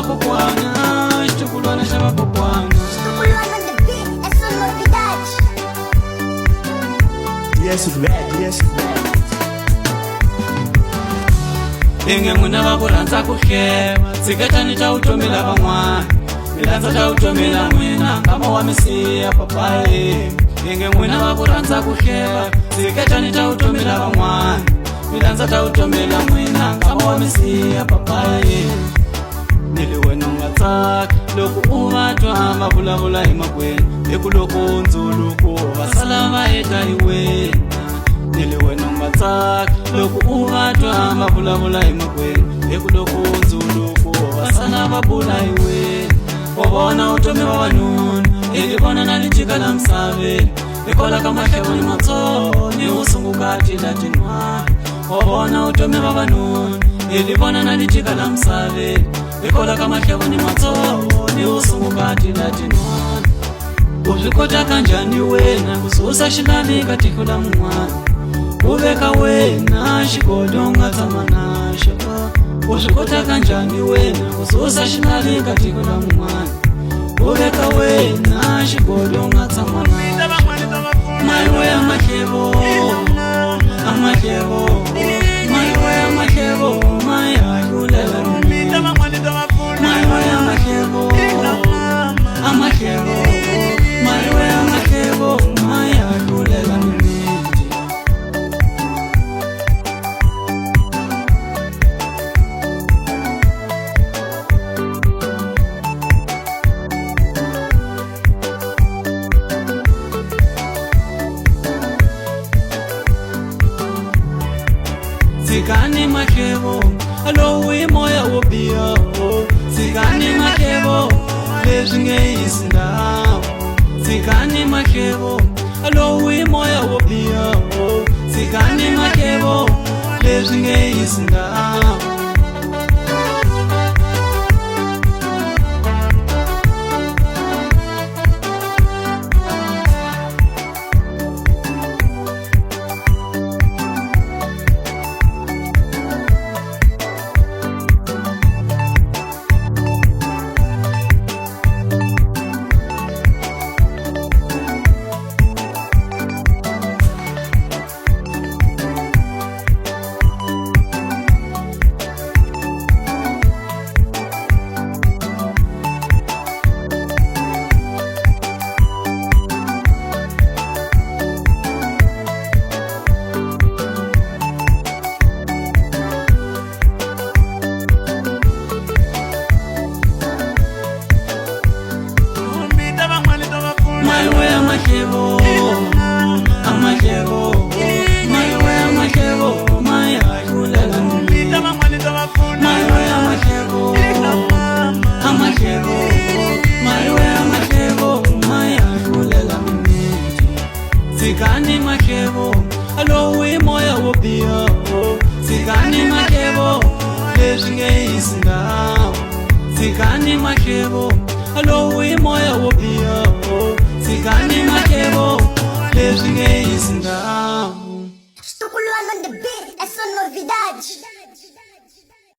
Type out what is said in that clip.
vapopwana, xitukulwana xa vapopwana. Xitukulwana the beat, é só novidade. Yes, red, yes, red. Inge n'wina va ku rhandza ku hleva, tshiketani ta vutomi la van'wana, milandza ta vutomi la n'wina, nkama wa misiya papaye. Inge n'wina va ku rhandza ku hleva, tshiketani ta vutomi la van'wana, milandza ta vutomi la n'wina, nkama wa misiya papaye. Nili wena u nga tsaki loko u va twa va vulavula hi makwenu, hi ku loko ndzuluko va sala va heta hi wena. Nili wena u nga tsaki loko u va twa va vulavula hi makwenu, hi ku loko ndzuluko va sala va bula hi wena. Wa vona vutomi va vanuna, hi ti vona na ni jika la misaveni, hi kola ka mahlevo ni matsoni u sunguka tila tin'wana. Wa vona vutomi va vanuna, hi ti vona na ni jika la misaveni, hi kola ka mahlevo ni matsoni u sunguka tila tin'wana. U swi kota kanjhani wena ku susa xilavi ka tiko la mun'wana, u veka wena xigodo u nga tshama na xona. U swi kota kanjhani wena ku susa xilavi ka tiko la mun'wana, u veka wena xigodo u nga tshama na xona. Mayiwe ya mahlevo, a mahlevo, mayiwe ya mahlevo, mayakulela mina. Mayiwe ya mahlevo, a mahlevo, mayiwe ya mahlevo, mayakulela mina. Tshikani mahlevo, lowu i moya wo biha. Tshikani mahlevo, leswi nge hisi ndhawu. Tshikani mahlevo, lowu i moya wo biha. Tshikani mahlevo, leswi nge hisi ndhawu. Mayiwe ya mahlevo, a mahlevo, mayiwe ya mahlevo, mayakulela mina. Mayiwe ya mahlevo, a mahlevo, mayiwe ya mahlevo, mayakulela mina. Tshikani mahlevo, lowu i moya wo biha. Tshikani mahlevo, leswi nge hisi ndhawu. Tshikani mahlevo, lowu i moya wo biha. Tshikani mahlevo, leswi nge hisi ndhawu. Xitukulwana the beat, é só novidade.